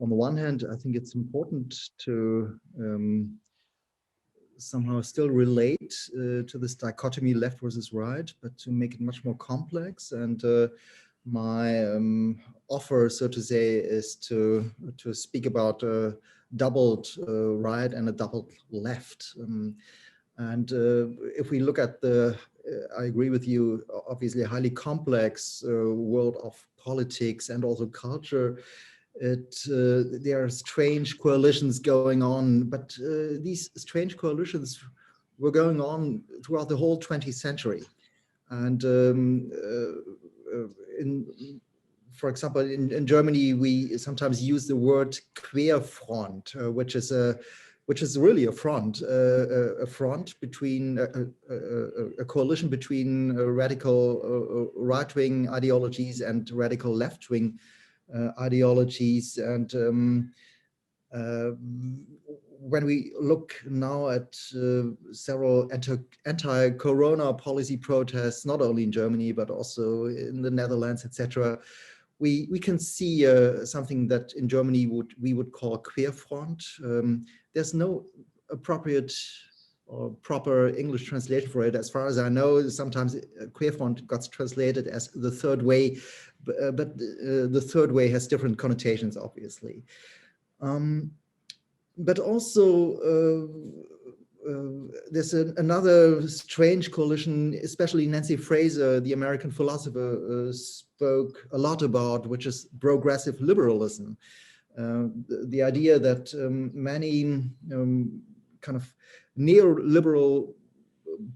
on the one hand, I think it's important to somehow still relate to this dichotomy left versus right, but to make it much more complex. And my offer, so to say, is to speak about a doubled right and a doubled left. And if we look at the, I agree with you, obviously a highly complex world of politics and also culture, there are strange coalitions going on, but these strange coalitions were going on throughout the whole 20th century. And for example, in Germany, we sometimes use the word Querfront, which is really a front between a coalition between radical right-wing ideologies and radical left-wing ideologies. And when we look now at several anti-corona policy protests, not only in Germany, but also in the Netherlands, etc., we can see something that in Germany we would call Querfront. There's no appropriate or proper English translation for it. As far as I know, sometimes Querfront got translated as the third way, but the third way has different connotations, obviously. But also, there's another strange coalition, especially Nancy Fraser, the American philosopher, spoke a lot about, which is progressive liberalism. The idea that many kind of neoliberal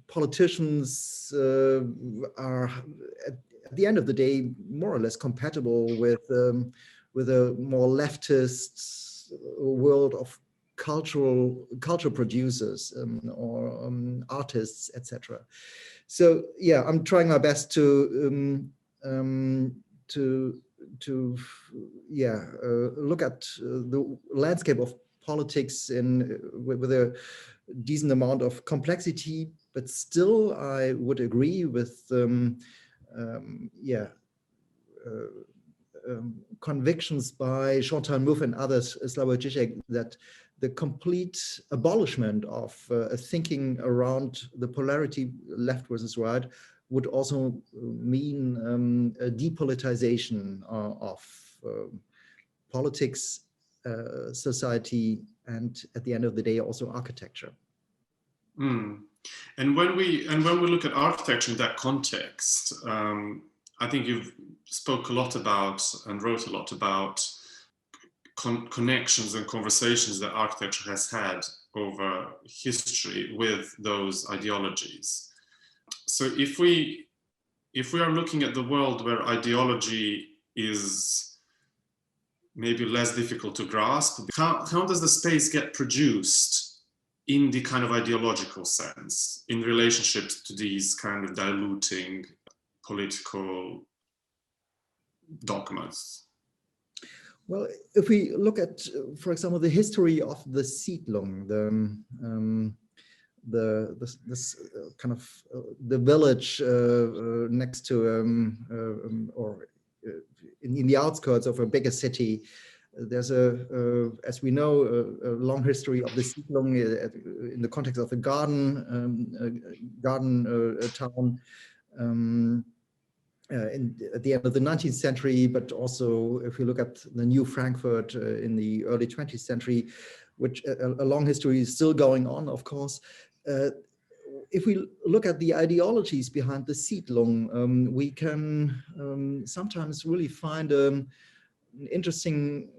politicians are, at the end of the day, more or less compatible with a more leftist world of culture producers or artists, etc. So yeah, I'm trying my best to look at the landscape of politics with a decent amount of complexity, but still I would agree with convictions by Chantal Mouffe and others, Slavoj Žižek, that the complete abolishment of thinking around the polarity left versus right would also mean a depolitization of politics, society, and at the end of the day, also architecture. Mm. And when we look at architecture in that context, I think you've spoke a lot about and wrote a lot about connections and conversations that architecture has had over history with those ideologies. So if we are looking at the world where ideology is maybe less difficult to grasp, how does the space get produced in the kind of ideological sense in relationship to these kind of diluting political dogmas? Well, if we look at, for example, the history of the Siedlung, this kind of the village next to or in the outskirts of a bigger city, there's as we know, a long history of the Siedlung in the context of the garden town. At the end of the 19th century, but also if you look at the New Frankfurt in the early 20th century, which a long history is still going on, of course. If we look at the ideologies behind the Siedlung, we can sometimes really find an interesting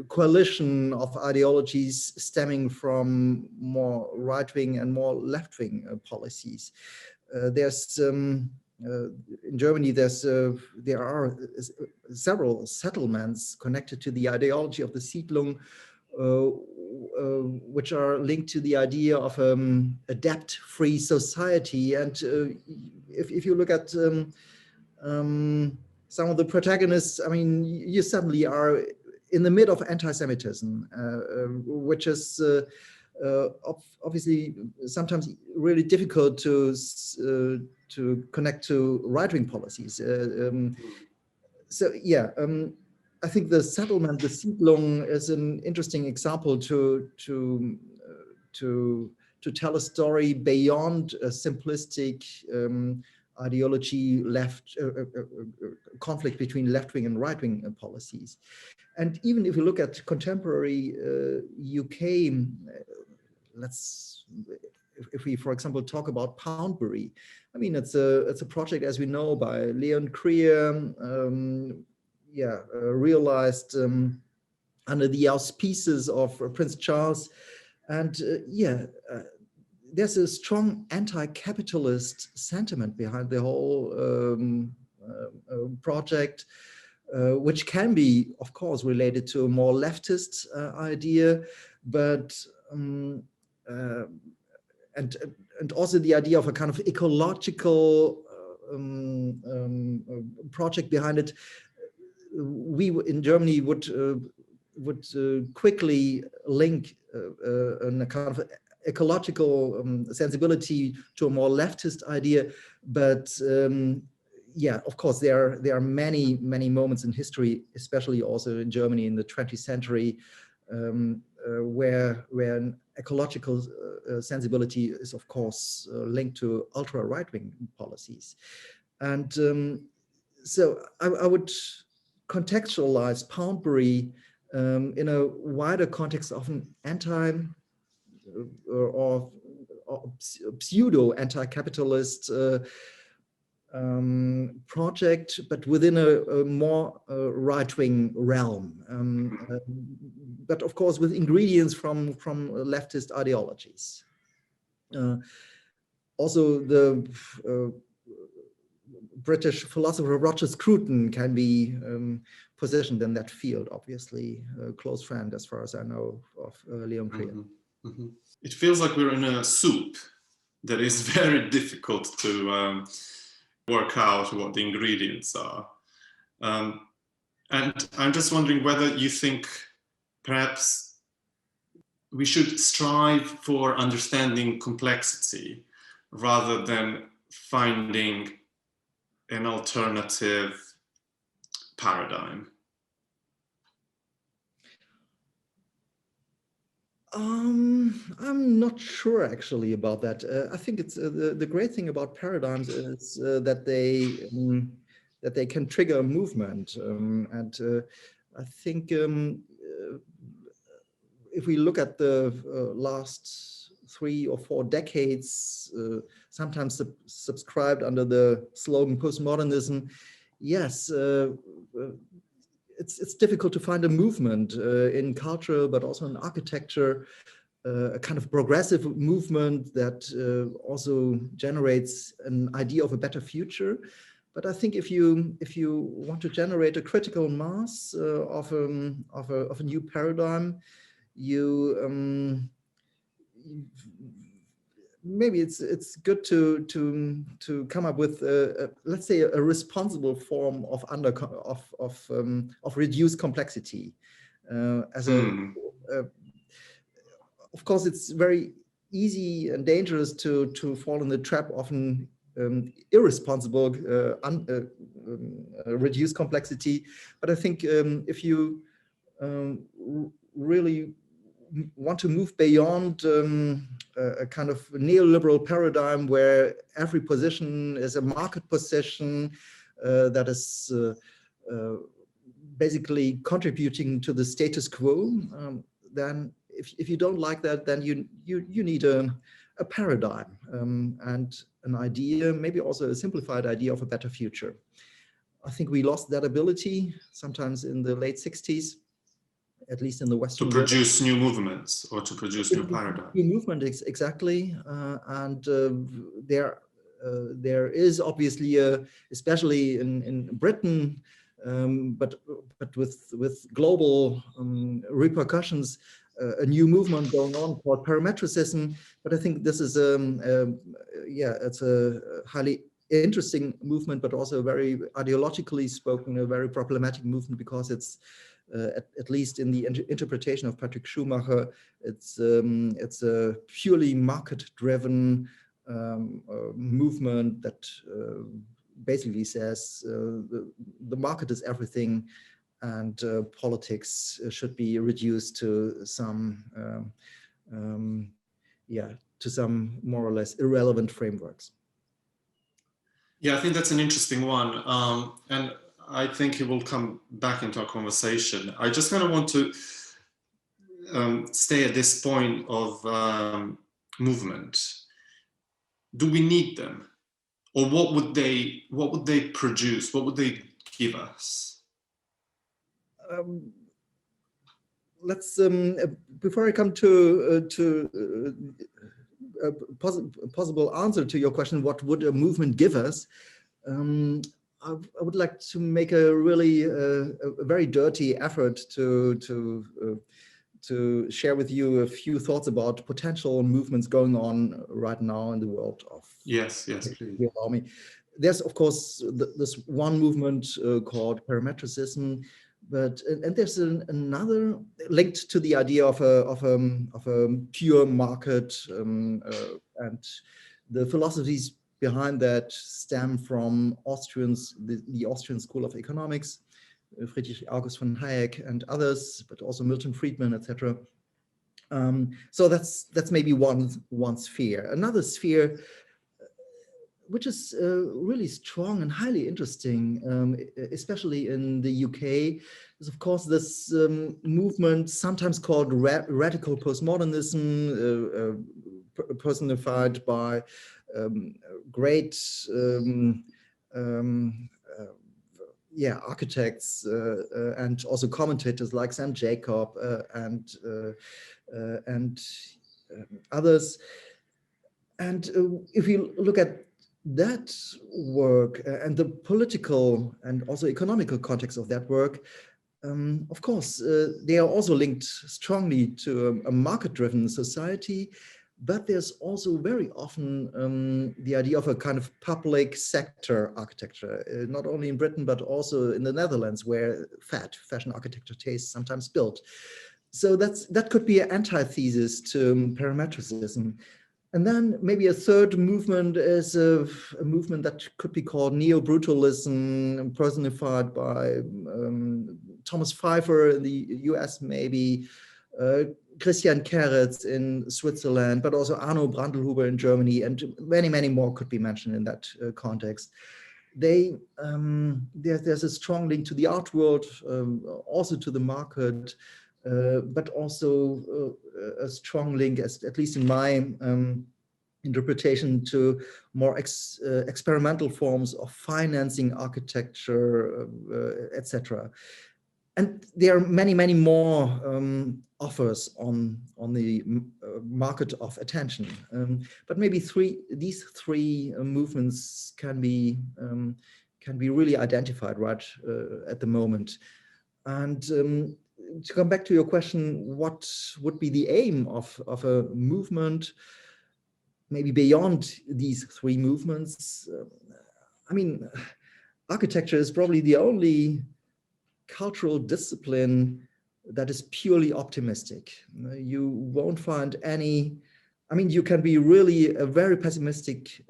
coalition of ideologies stemming from more right-wing and more left-wing policies. There's in Germany, there are several settlements connected to the ideology of the Siedlung, which are linked to the idea of a debt-free society. And if you look at some of the protagonists, I mean, you suddenly are in the mid of anti-Semitism, which is obviously sometimes really difficult to connect to right-wing policies. So yeah, I think the settlement, the Siedlung, is an interesting example to tell a story beyond a simplistic ideology, conflict between left-wing and right-wing policies. And even if you look at contemporary UK, if we, for example, talk about Poundbury, I mean, it's a project, as we know, by Leon Krier, realized under the auspices of Prince Charles. And there's a strong anti-capitalist sentiment behind the whole project, which can be, of course, related to a more leftist idea, but and also the idea of a kind of ecological project behind it. We in Germany would quickly link a kind of ecological sensibility to a more leftist idea, but of course there are many moments in history, especially also in Germany in the 20th century, where an ecological sensibility is of course linked to ultra right-wing policies. And so I would contextualize Poundbury in a wider context of an or pseudo anti-capitalist project, but within a more right-wing realm, but of course with ingredients from leftist ideologies. Also, the British philosopher Roger Scruton can be positioned in that field, obviously a close friend, as far as I know, of Leon Krier. It feels like we're in a soup that is very difficult to work out what the ingredients are. And I'm just wondering whether you think perhaps we should strive for understanding complexity rather than finding an alternative paradigm. I'm not sure actually about that. I think it's the great thing about paradigms is that they can trigger a movement, and I think if we look at the last 3 or 4 decades, sometimes subscribed under the slogan postmodernism, yes. It's difficult to find a movement in culture, but also in architecture, a kind of progressive movement that also generates an idea of a better future. But I think if you want to generate a critical mass of a new paradigm, maybe it's good to come up with let's say a responsible form of reduced complexity. Of course, it's very easy and dangerous to fall in the trap of an irresponsible reduced complexity. But I think if you really want to move beyond a kind of neoliberal paradigm where every position is a market position that is basically contributing to the status quo, then if you don't like that, then you need a paradigm and an idea, maybe also a simplified idea of a better future. I think we lost that ability sometimes in the late 60s. At least in the Western world. To produce new movements or to produce new paradigms. New movement, exactly. And there is obviously, especially in Britain, but with global repercussions, a new movement going on called parametricism. But I think this is it's a highly interesting movement, but also a very ideologically spoken, a very problematic movement, because it's at least in the interpretation of Patrick Schumacher, it's a purely market-driven movement that basically says the market is everything, and politics should be reduced to some, to some more or less irrelevant frameworks. Yeah, I think that's an interesting one. And I think it will come back into our conversation. I just kind of want to stay at this point of movement. Do we need them? Or what would they produce? What would they give us? Let's, before I come to a possible answer to your question, what would a movement give us? I would like to make a really a very dirty effort to share with you a few thoughts about potential movements going on right now in the world of. Yes, please. If you allow me. There's of course this one movement called parametricism, and there's another linked to the idea of a pure market, and the philosophies behind that stem from the Austrian School of Economics, Friedrich August von Hayek and others, but also Milton Friedman, etc. So that's maybe one sphere. Another sphere, which is really strong and highly interesting, especially in the UK, is of course this movement, sometimes called radical postmodernism, personified by great architects and also commentators like Sam Jacob and others. And if you look at that work and the political and also economical context of that work, of course, they are also linked strongly to a market-driven society, but there's also very often the idea of a kind of public sector architecture, not only in Britain, but also in the Netherlands, where fashion architecture tastes sometimes built. So that could be an antithesis to parametricism. And then maybe a third movement is a movement that could be called Neo-Brutalism, personified by Thomas Pfeiffer in the US, maybe, Christian Keretz in Switzerland, but also Arno Brandelhuber in Germany, and many, many more could be mentioned in that context. There's a strong link to the art world, also to the market, but also a strong link, at least in my interpretation, to more experimental forms of financing architecture, etc. And there are many, many more offers on the market of attention. But maybe these three movements can be really identified right at the moment. And to come back to your question, what would be the aim of a movement, maybe beyond these three movements? I mean, architecture is probably the only cultural discipline that is purely optimistic. You won't find any, I mean, you can be really a very pessimistic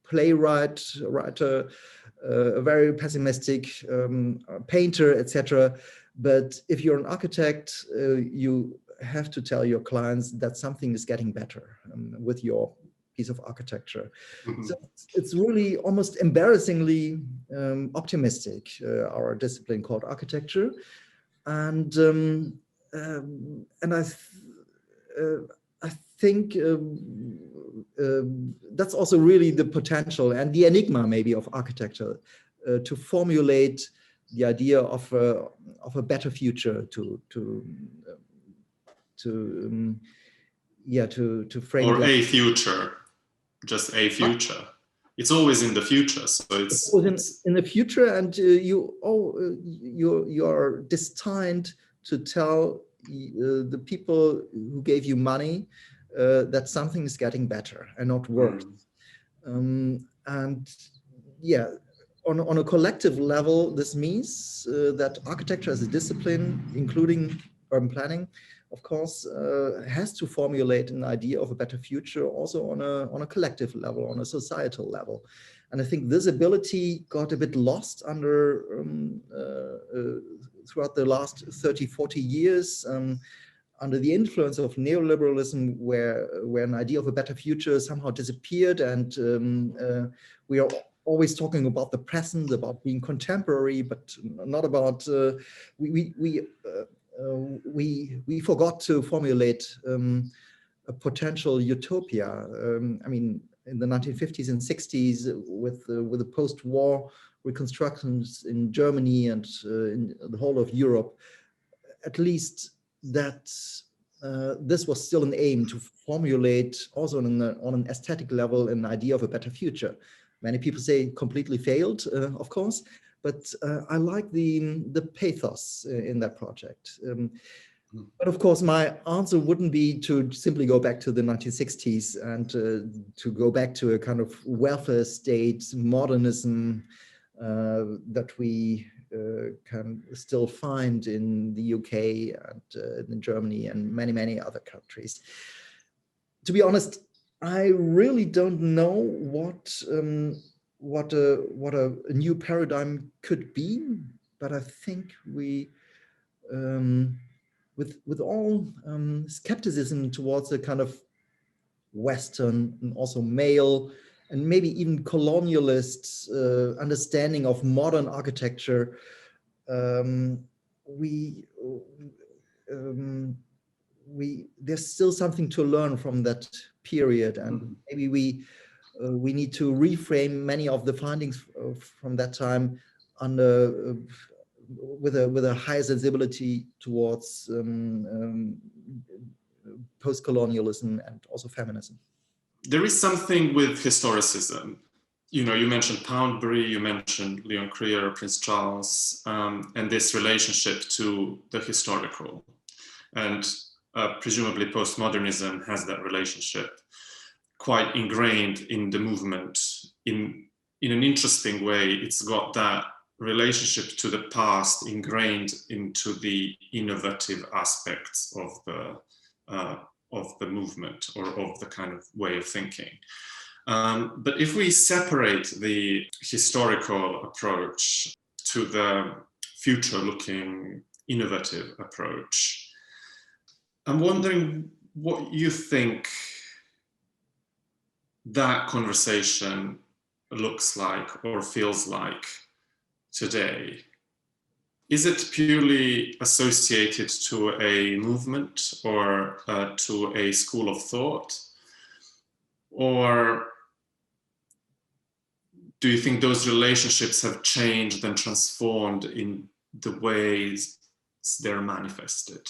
playwright, writer, a very pessimistic painter, etc. But if you're an architect, you have to tell your clients that something is getting better with your piece of architecture. Mm-hmm. So it's really almost embarrassingly optimistic, our discipline called architecture. And I think that's also really the potential and the enigma maybe of architecture, to formulate the idea of a better future, to frame, or a future, just a future. It's always in the future, so it's in the future, and you are destined to tell the people who gave you money that something is getting better and not worse. And yeah, on a collective level, this means that architecture as a discipline, including urban planning, of course, has to formulate an idea of a better future also on a collective level, on a societal level. And I think this ability got a bit lost under throughout the last 30, 40 years under the influence of neoliberalism, where an idea of a better future somehow disappeared, and we are always talking about the present, about being contemporary, but not about we forgot to formulate a potential utopia. I mean, in the 1950s and 60s, with the post-war reconstructions in Germany and in the whole of Europe, at least that this was still an aim to formulate also on an aesthetic level an idea of a better future. Many people say completely failed, of course, but I like the pathos in that project. But of course, my answer wouldn't be to simply go back to the 1960s and to go back to a kind of welfare state modernism that we can still find in the UK and in Germany and many, many other countries. To be honest, I really don't know what a new paradigm could be, but I think we, with all skepticism towards a kind of Western and also male and maybe even colonialist understanding of modern architecture, there's still something to learn from that period, and maybe we need to reframe many of the findings from that time under with a higher sensibility towards post-colonialism and also feminism. There is something with historicism. You know, you mentioned Poundbury, you mentioned Leon Krier, Prince Charles, and this relationship to the historical. And presumably postmodernism has that relationship quite ingrained in the movement. In an interesting way, it's got that relationship to the past ingrained into the innovative aspects of the movement or of the kind of way of thinking. But if we separate the historical approach to the future-looking innovative approach, I'm wondering what you think that conversation looks like or feels like today. Is it purely associated to a movement or to a school of thought? Or do you think those relationships have changed and transformed in the ways they're manifested?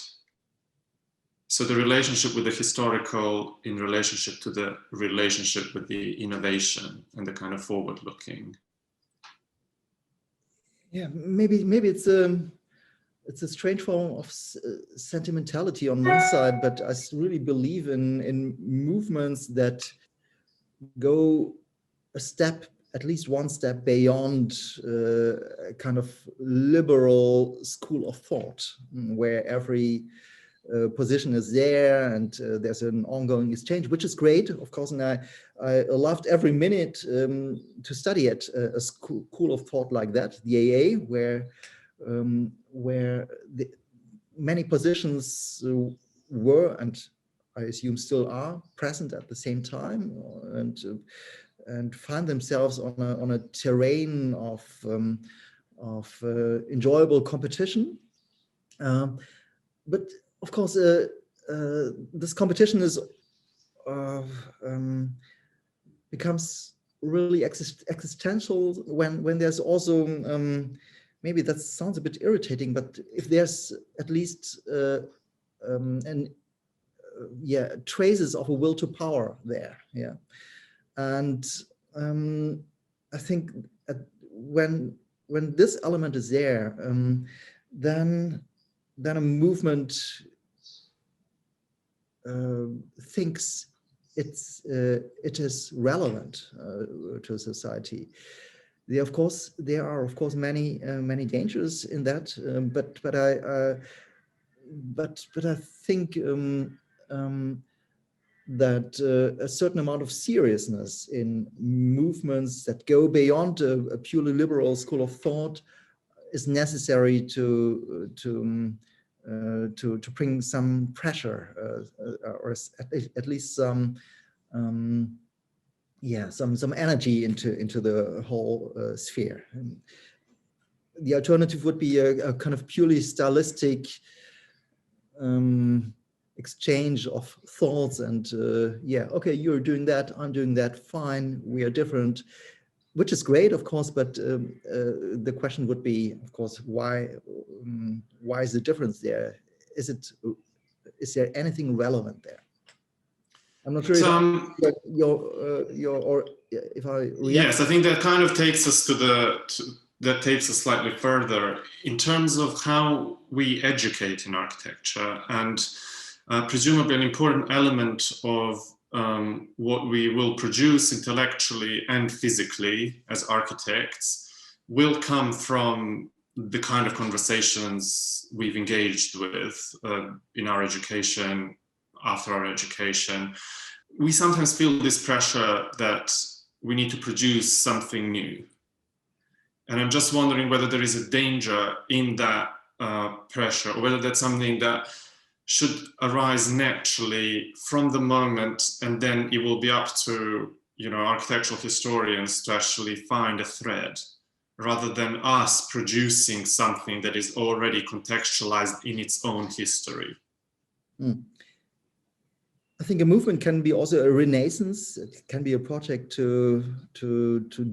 So the relationship with the historical in relationship to the relationship with the innovation and the kind of forward-looking. Yeah, maybe it's a strange form of sentimentality on one side, but I really believe in movements that go a step, at least one step beyond a kind of liberal school of thought, where every position is there and there's an ongoing exchange, which is great, of course, and I loved every minute to study at a school of thought like that, the AA, where many positions were, and I assume still are, present at the same time, and find themselves on a terrain of enjoyable competition, but of course, this competition is becomes really existential when there's also maybe that sounds a bit irritating, but if there's at least traces of a will to power there, and I think when this element is there, then a movement thinks it is relevant to society. There are of course many dangers in that, but I think that a certain amount of seriousness in movements that go beyond a purely liberal school of thought is necessary to bring some pressure or at least some some energy into the whole sphere. And the alternative would be a kind of purely stylistic exchange of thoughts and okay, you're doing that, I'm doing that, fine, we are different, which is great, of course, but the question would be, of course, why is the difference there? Is there anything relevant there? I'm not sure if I react. Yes, I think that kind of takes us that takes us slightly further in terms of how we educate in architecture, and presumably an important element of what we will produce intellectually and physically as architects will come from the kind of conversations we've engaged with in our education, after our education. We sometimes feel this pressure that we need to produce something new. And I'm just wondering whether there is a danger in that pressure, or whether that's something that should arise naturally from the moment, and then it will be up to, architectural historians to actually find a thread, rather than us producing something that is already contextualized in its own history. I think a movement can be also a renaissance. It can be a project to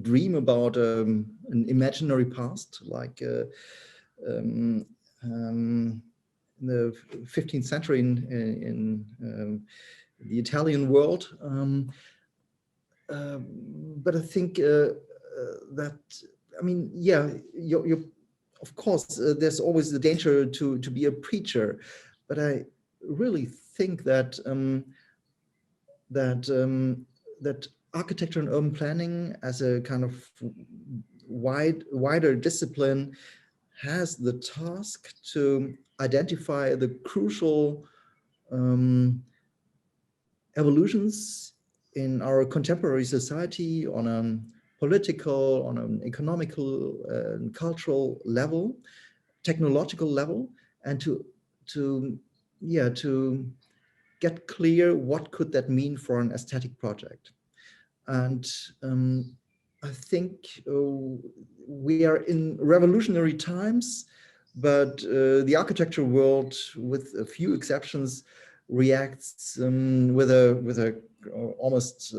dream about an imaginary past, like in the 15th century in the Italian world. But I think that, of course, there's always the danger to be a preacher, but I really think that that architecture and urban planning as a kind of wider discipline has the task to identify the crucial evolutions in our contemporary society on a political, on an economical and cultural level, technological level, and to get clear what could that mean for an aesthetic project. And I think we are in revolutionary times, but the architecture world, with a few exceptions, reacts almost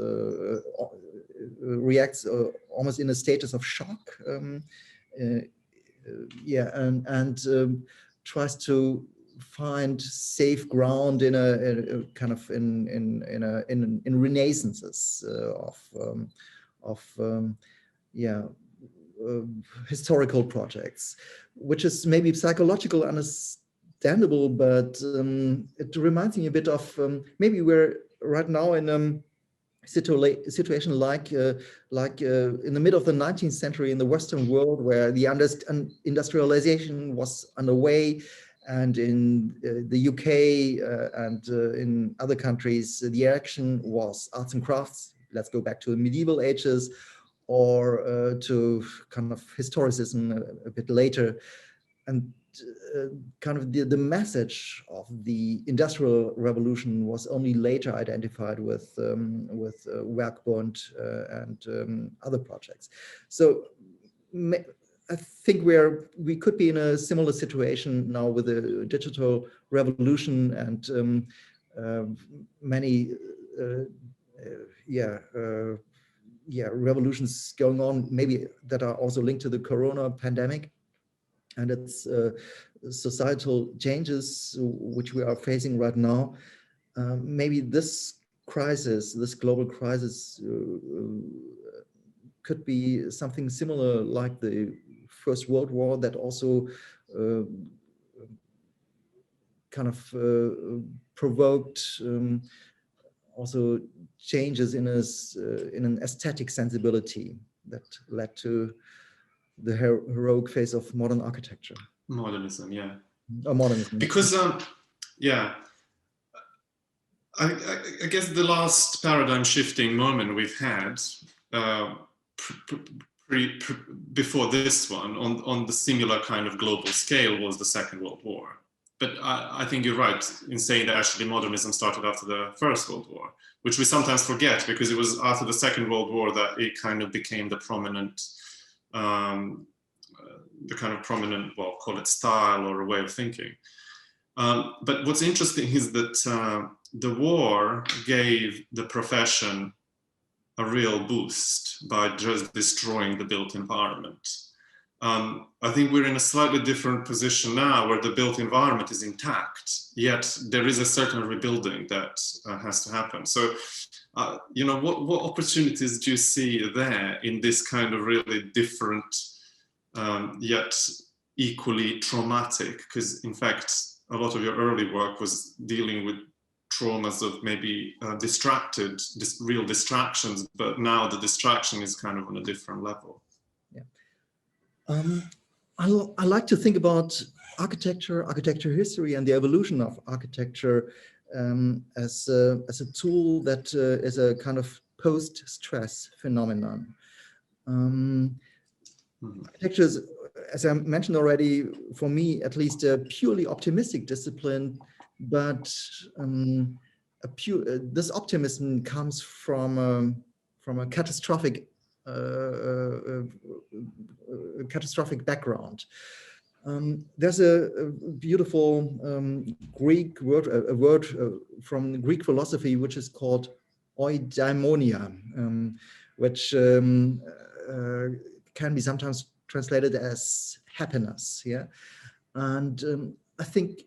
in a status of shock. And tries to find safe ground in a kind of in renaissances of historical projects, which is maybe psychological understandable, but it reminds me a bit of maybe we're right now in a situation like in the middle of the 19th century in the Western world, where the industrialization was underway. And in the UK and in other countries, the direction was arts and crafts. Let's go back to the medieval ages, or to kind of historicism a bit later. And kind of the message of the Industrial Revolution was only later identified with Werkbund and other projects. So I think we could be in a similar situation now with the digital revolution and many revolutions going on, maybe that are also linked to the Corona pandemic and its societal changes which we are facing right now. Maybe this crisis, this global crisis, could be something similar like the First World War, that also kind of provoked also changes in an aesthetic sensibility that led to the heroic phase of modern architecture. Modernism, yeah. Or modernism. Because, I guess the last paradigm shifting moment we've had before this one on the similar kind of global scale was the Second World War. But I think you're right in saying that actually modernism started after the First World War, which we sometimes forget because it was after the Second World War that it kind of became the prominent, well, call it style or a way of thinking. But what's interesting is that the war gave the profession a real boost by just destroying the built environment. I think we're in a slightly different position now where the built environment is intact, yet there is a certain rebuilding that has to happen. So, you know, what opportunities do you see there in this kind of really different, yet equally traumatic? Because in fact, a lot of your early work was dealing with traumas of maybe real distractions, but now the distraction is kind of on a different level. Yeah. I like to think about architecture history and the evolution of architecture as a tool that is a kind of post-stress phenomenon. Architecture is, as I mentioned already, for me at least, a purely optimistic discipline, but this optimism comes from a catastrophic background. There's a beautiful Greek word, a word from Greek philosophy, which is called eudaimonia, which can be sometimes translated as happiness. Yeah, and I think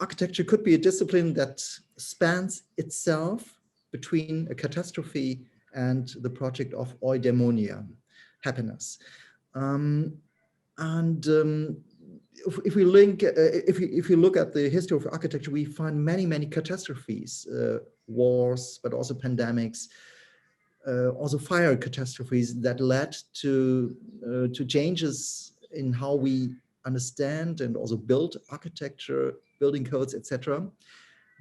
architecture could be a discipline that spans itself between a catastrophe and the project of eudaimonia, happiness. If we look at the history of architecture, we find many catastrophes, wars, but also pandemics, also fire catastrophes that led to changes in how we understand and also build architecture, building codes, etc. I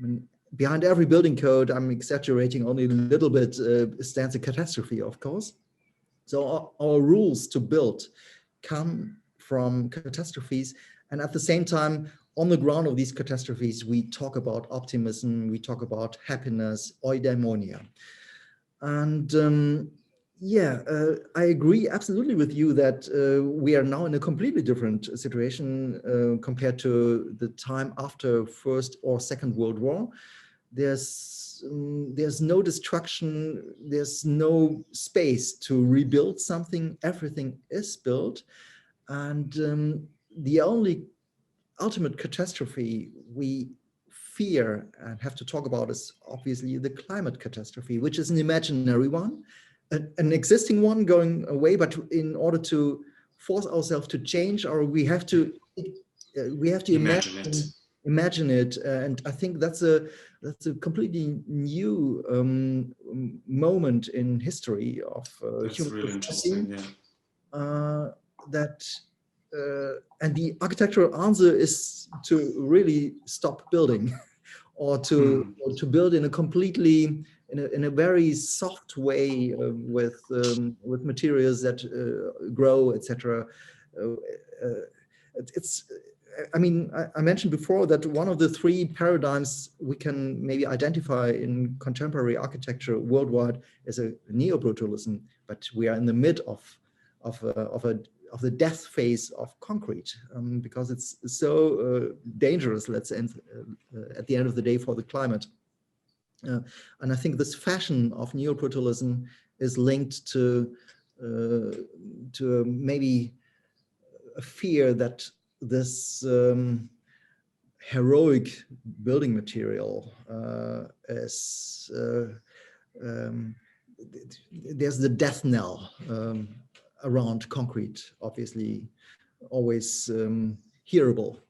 mean, behind every building code, I'm exaggerating only a little bit, stands a catastrophe, of course. So our rules to build come from catastrophes, and at the same time, on the ground of these catastrophes, we talk about optimism, we talk about happiness, eudaimonia. And I agree absolutely with you that we are now in a completely different situation compared to the time after First or Second World War. There's no destruction, there's no space to rebuild something, everything is built. And the only ultimate catastrophe we fear and have to talk about is obviously the climate catastrophe, which is an imaginary one, an existing one going away, but in order to force ourselves to change, or we have to imagine it. And I think that's a completely new moment in history of human really interesting, yeah. And the architectural answer is to really stop building, or to build in a completely in a very soft way with materials that grow, etc. I mean, I mentioned before that one of the three paradigms we can maybe identify in contemporary architecture worldwide is a Neo-Brutalism, but we are in the mid of the death phase of concrete because it's so dangerous, let's say, at the end of the day for the climate. And I think this fashion of Neo-Brutalism is linked to maybe a fear that this heroic building material is there's the death knell around concrete, obviously always hearable.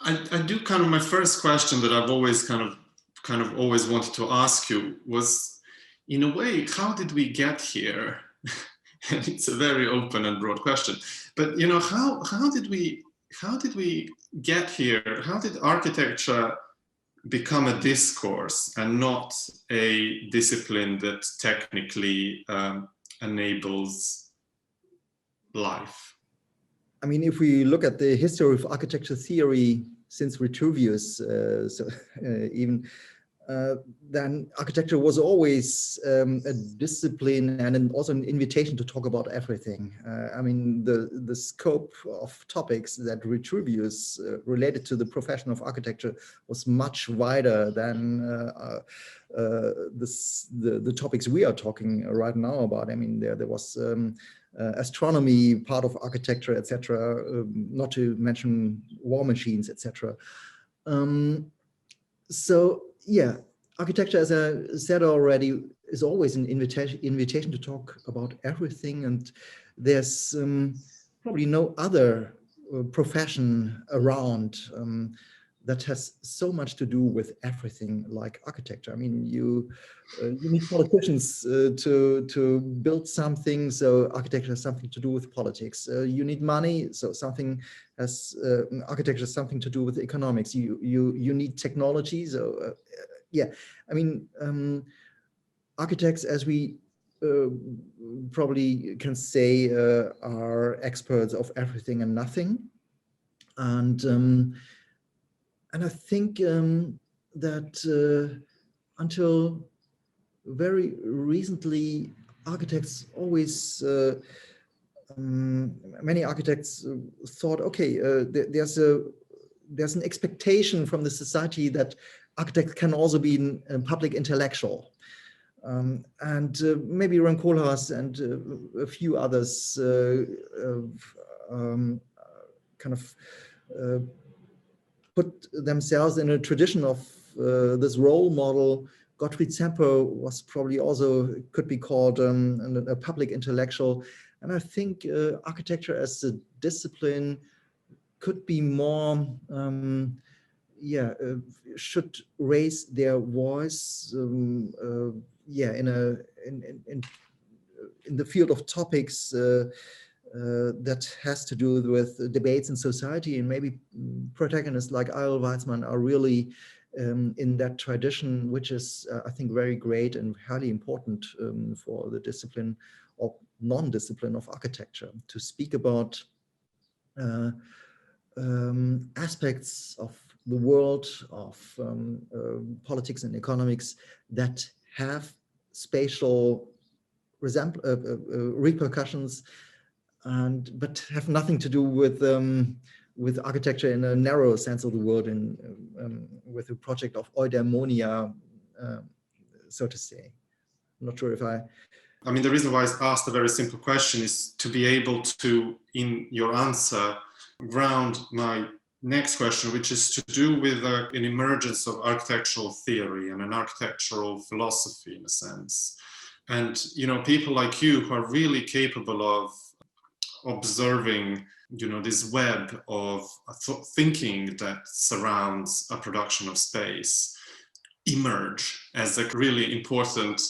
I do kind of, my first question that I've always kind of always wanted to ask you was, in a way, how did we get here? And it's a very open and broad question, but you know, how did we get here? How did architecture become a discourse and not a discipline that technically enables life? I mean, if we look at the history of architecture theory since Vitruvius, then architecture was always a discipline and also an invitation to talk about everything. I mean, the scope of topics that Vitruvius related to the profession of architecture was much wider than the topics we are talking right now about. I mean, there was astronomy, part of architecture, etc., not to mention war machines, etc. So yeah, architecture, as I said already, is always an invitation to talk about everything, and there's probably no other profession around that has so much to do with everything like architecture. I mean, you need politicians to build something, so architecture has something to do with politics. You need money, so something has architecture has something to do with economics. You need technology, so yeah. I mean, architects, as we probably can say, are experts of everything and nothing, and I think that until very recently, architects always, many architects thought, okay, there's an expectation from the society that architects can also be a public intellectual. And maybe Ron Koolhaas and a few others kind of put themselves in a tradition of this role model. Gottfried Semper was probably also, could be called a public intellectual. And I think architecture as a discipline could be more, should raise their voice, in the field of topics that has to do with debates in society, and maybe protagonists like Eyal Weizmann are really in that tradition, which is, I think, very great and highly important for the discipline or non-discipline of architecture, to speak about aspects of the world, of politics and economics that have spatial repercussions, but have nothing to do with architecture in a narrow sense of the word, and with the project of eudaimonia, so to say. I'm not sure if I mean, the reason why I asked a very simple question is to be able to, in your answer, ground my next question, which is to do with an emergence of architectural theory and an architectural philosophy, in a sense. And, you know, people like you who are really capable of observing, you know, this web of thinking that surrounds a production of space emerge as a really important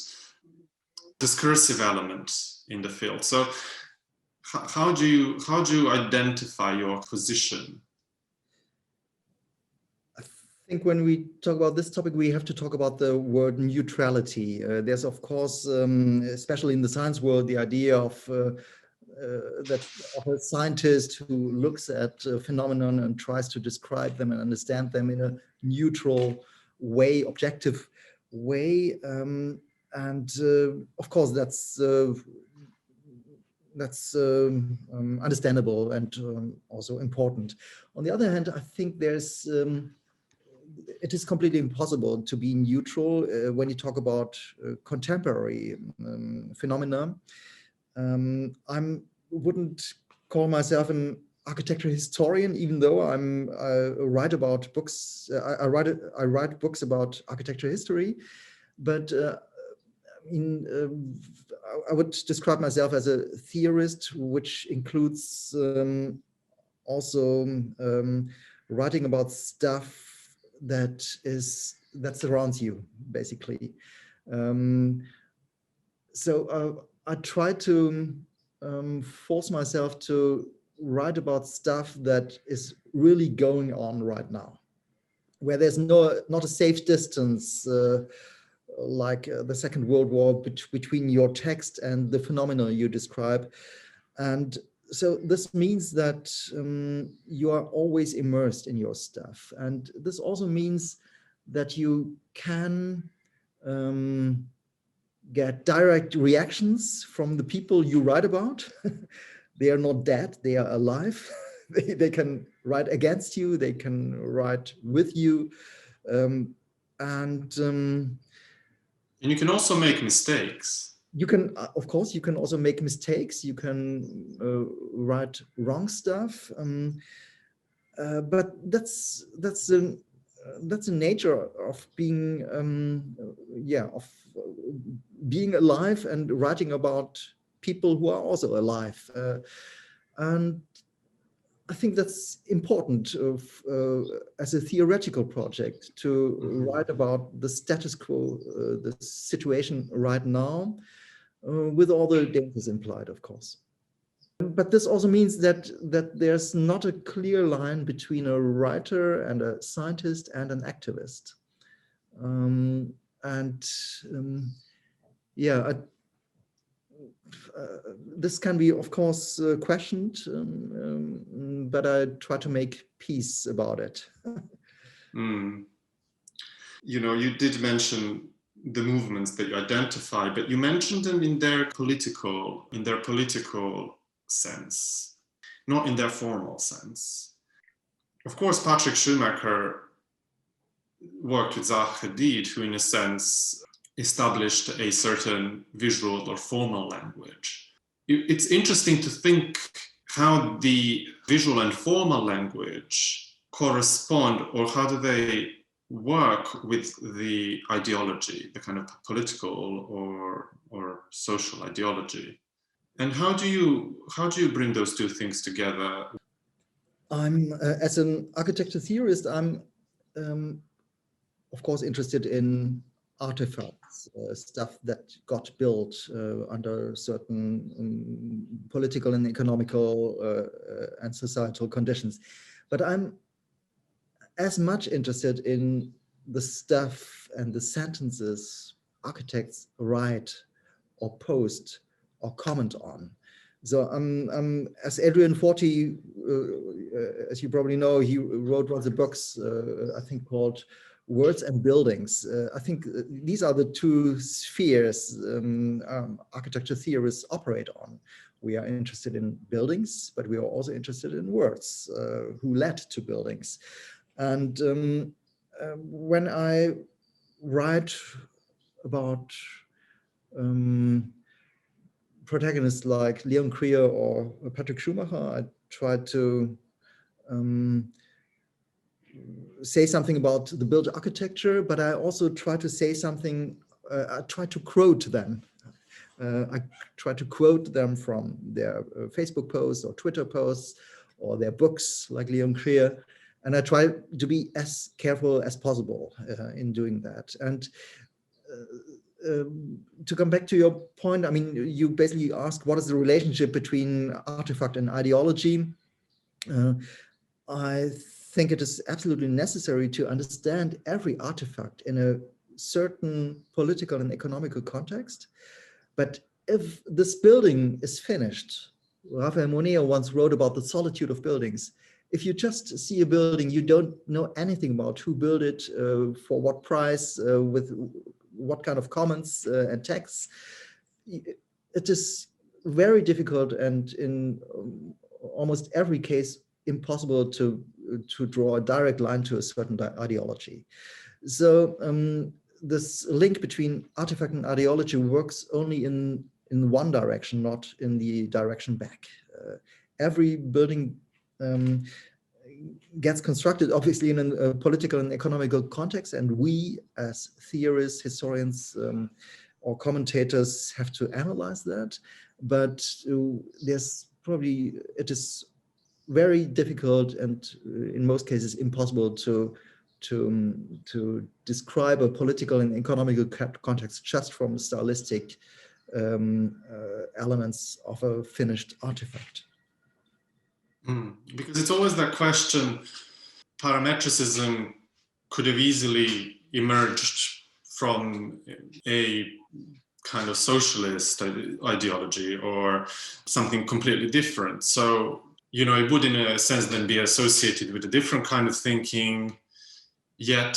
discursive element in the field. So how do you identify your position? I think when we talk about this topic, we have to talk about the word neutrality. There's, of course, especially in the science world, the idea of a scientist who looks at a phenomenon and tries to describe them and understand them in a neutral way, objective way. And of course, that's understandable and also important. On the other hand, I think there's it is completely impossible to be neutral when you talk about contemporary phenomena. I wouldn't call myself an architecture historian, even though I write about books. I write books about architecture history, but I would describe myself as a theorist, which includes also writing about stuff that surrounds you, basically. So I try to force myself to write about stuff that is really going on right now, where there's not a safe distance like the Second World War between your text and the phenomena you describe. And so this means that you are always immersed in your stuff. And this also means that you can get direct reactions from the people you write about. They are not dead, they are alive. They can write against you, they can write with you. And you can also make mistakes. You can, of course, you can also make mistakes. You can write wrong stuff, but that's the nature of being, of being alive and writing about people who are also alive. And I think that's important as a theoretical project to write about the status quo, the situation right now, with all the dangers implied, of course. But this also means that there's not a clear line between a writer and a scientist and an activist. This can be, of course, questioned, but I try to make peace about it. You know, you did mention the movements that you identify, but you mentioned them in their political sense, not in their formal sense. Of course, Patrick Schumacher worked with Zaha Hadid, who in a sense established a certain visual or formal language. It's interesting to think how the visual and formal language correspond, or how do they work with the ideology, the kind of political or social ideology. And how do you bring those two things together? I'm as an architecture theorist, I'm of course interested in artifacts, stuff that got built under certain political and economical and societal conditions. But I'm as much interested in the stuff and the sentences architects write or post or comment on. So as Adrian Forty, as you probably know, he wrote one of the books, I think called Words and Buildings. I think these are the two spheres architecture theorists operate on. We are interested in buildings, but we are also interested in words, who led to buildings. And when I write about protagonists like Leon Krier or Patrick Schumacher, I try to say something about the built architecture, but I also try to say something, I try to quote them. I try to quote them from their Facebook posts or Twitter posts or their books like Leon Krier. And I try to be as careful as possible in doing that. And to come back to your point, I mean, you basically asked what is the relationship between artifact and ideology. I think it is absolutely necessary to understand every artifact in a certain political and economical context. But if this building is finished, Raphael Moneo once wrote about the solitude of buildings. If you just see a building, you don't know anything about who built it, for what price, with what kind of comments and texts. It is very difficult and in almost every case impossible to draw a direct line to a certain ideology. So this link between artifact and ideology works only in one direction, not in the direction back. Every building gets constructed obviously in a political and economical context, and we as theorists, historians, or commentators have to analyze that. But it is very difficult and in most cases impossible to describe a political and economical context just from stylistic elements of a finished artifact. Because it's always that question, parametricism could have easily emerged from a kind of socialist ideology or something completely different. So, it would in a sense then be associated with a different kind of thinking, yet,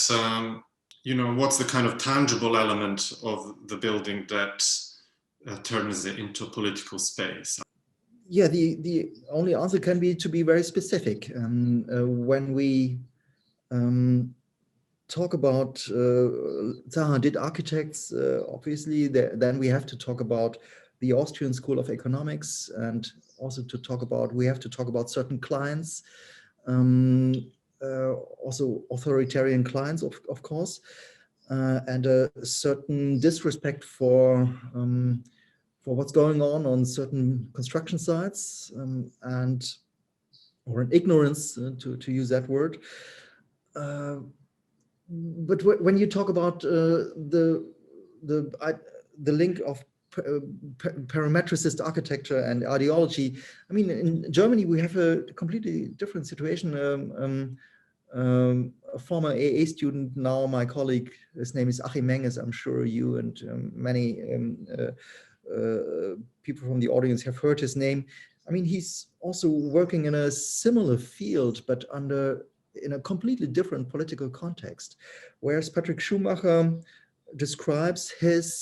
what's the kind of tangible element of the building that turns it into a political space? Yeah, the only answer can be to be very specific. When we talk about did architects, obviously, then we have to talk about the Austrian School of Economics, and also we have to talk about certain clients, also authoritarian clients, of course, and a certain disrespect for what's going on certain construction sites, or an ignorance, to use that word. But when you talk about the link of parametricist architecture and ideology, I mean, in Germany we have a completely different situation. A former AA student, now my colleague, his name is Achim Menges. I'm sure you and many people from the audience have heard his name. I mean, he's also working in a similar field, but in a completely different political context, whereas Patrick Schumacher describes his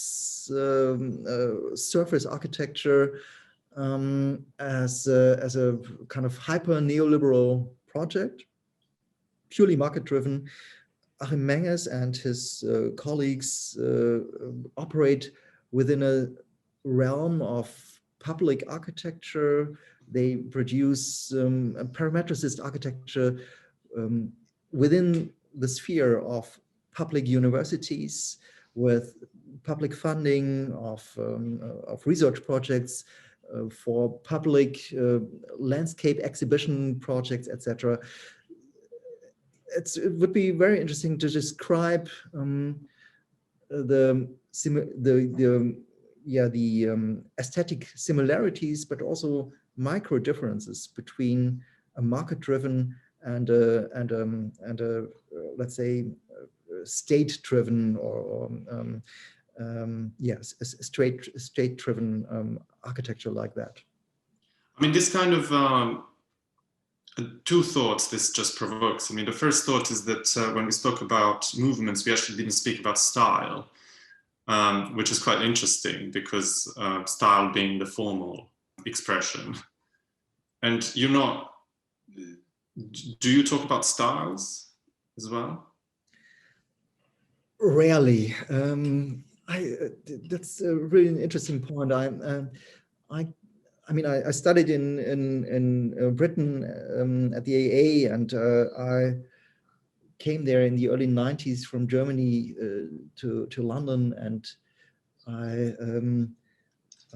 surface architecture as a kind of hyper neoliberal project, purely market-driven. Achim Menges and his colleagues operate within a realm of public architecture. They produce a parametricist architecture within the sphere of public universities, with public funding of research projects, for public landscape exhibition projects, etc. It would be very interesting to describe the aesthetic similarities, but also micro differences between a market-driven and let's say state-driven or state-driven architecture like that. I mean, this kind of two thoughts this just provokes. I mean, the first thought is that when we spoke about movements, we actually didn't speak about style, which is quite interesting because style being the formal expression. And do you talk about styles as well? Rarely. That's a really interesting point. I mean, I studied in Britain at the AA, and I came there in the early 90s from Germany to London, and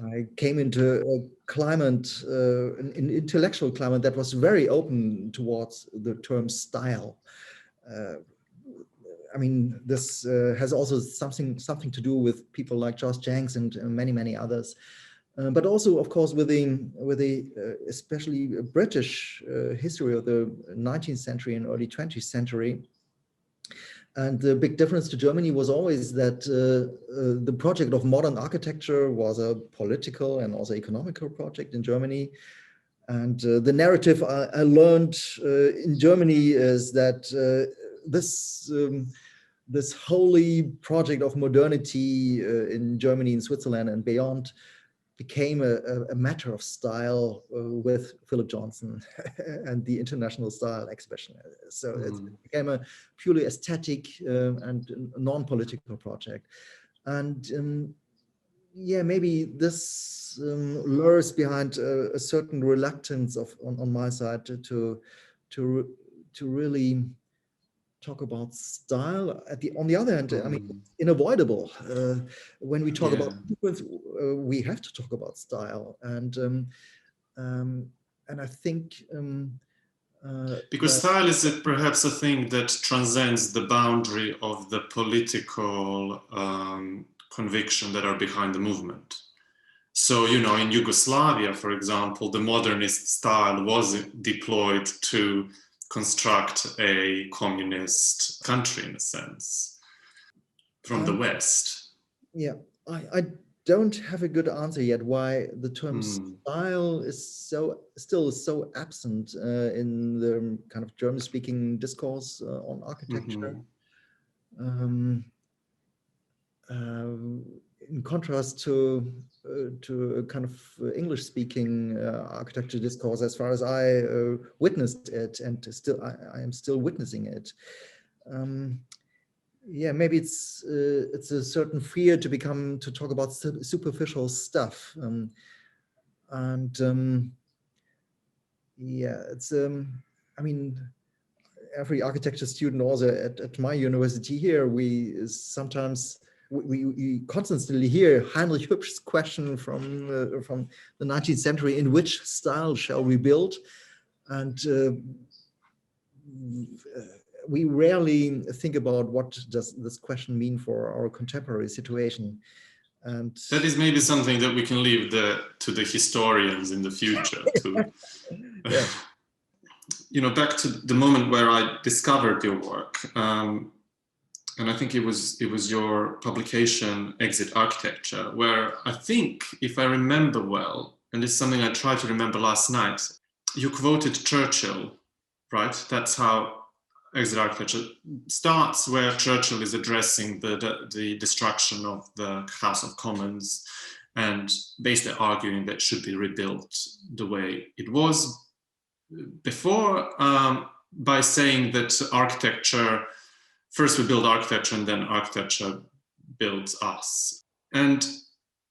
I came into a climate, an intellectual climate that was very open towards the term style. I mean, this has also something to do with people like Josh Jenks and many others, but also, of course, with the especially British history of the 19th century and early 20th century. And the big difference to Germany was always that the project of modern architecture was a political and also economical project in Germany. And the narrative I learned in Germany is that this holy project of modernity in Germany, in Switzerland and beyond became a matter of style with Philip Johnson and the International Style Exhibition. So it became a purely aesthetic and non-political project. And yeah, maybe this lures behind a certain reluctance on my side to really talk about style. On the other hand, I mean, it's unavoidable. When we talk about movements, we have to talk about style, and I think because style is perhaps a thing that transcends the boundary of the political conviction that are behind the movement. So, in Yugoslavia, for example, the modernist style was deployed to construct a communist country in a sense from the West? Yeah, I don't have a good answer yet why the term style is still so absent in the kind of German-speaking discourse on architecture. In contrast to a kind of English-speaking architecture discourse, as far as I witnessed it, and still I am still witnessing it. Yeah, maybe it's a certain fear to talk about superficial stuff, yeah, it's I mean, every architecture student also at my university here, we constantly hear Heinrich Hübsch's question from the 19th century: in which style shall we build? And we rarely think about what does this question mean for our contemporary situation. And that is maybe something that we can leave to the historians in the future to yeah. You know, back to the moment where I discovered your work, and I think it was your publication Exit Architecture, where I think, if I remember well, and it's something I tried to remember last night, you quoted Churchill, right? That's how Exit Architecture starts, where Churchill is addressing the destruction of the House of Commons and basically arguing that it should be rebuilt the way it was before, by saying that architecture, first we build architecture and then architecture builds us. And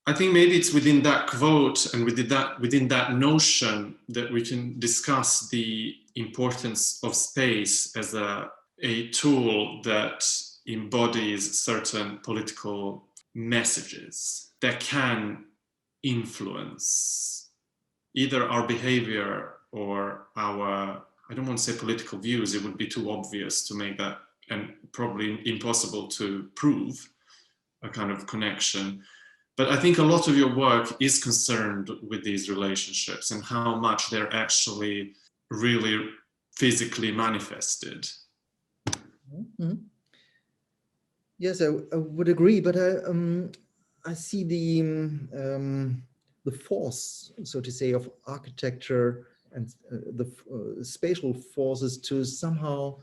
I think maybe it's within that quote and within that notion that we can discuss the importance of space as a tool that embodies certain political messages that can influence either our behavior or our, I don't want to say political views, it would be too obvious to make that, and probably impossible to prove a kind of connection. But I think a lot of your work is concerned with these relationships and how much they're actually really physically manifested. Mm-hmm. Yes, I would agree, but I see the force, so to say, of architecture and the spatial forces to somehow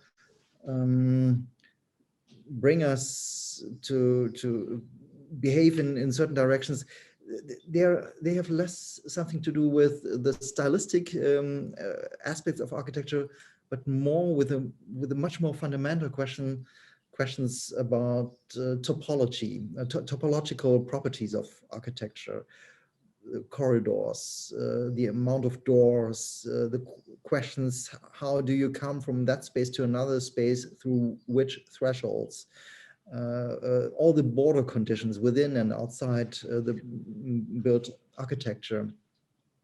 bring us to behave in certain directions. They have less something to do with the stylistic aspects of architecture, but more with a much more fundamental questions about topology, topological properties of architecture. Corridors, the amount of doors, the questions: how do you come from that space to another space, through which thresholds, all the border conditions within and outside the built architecture.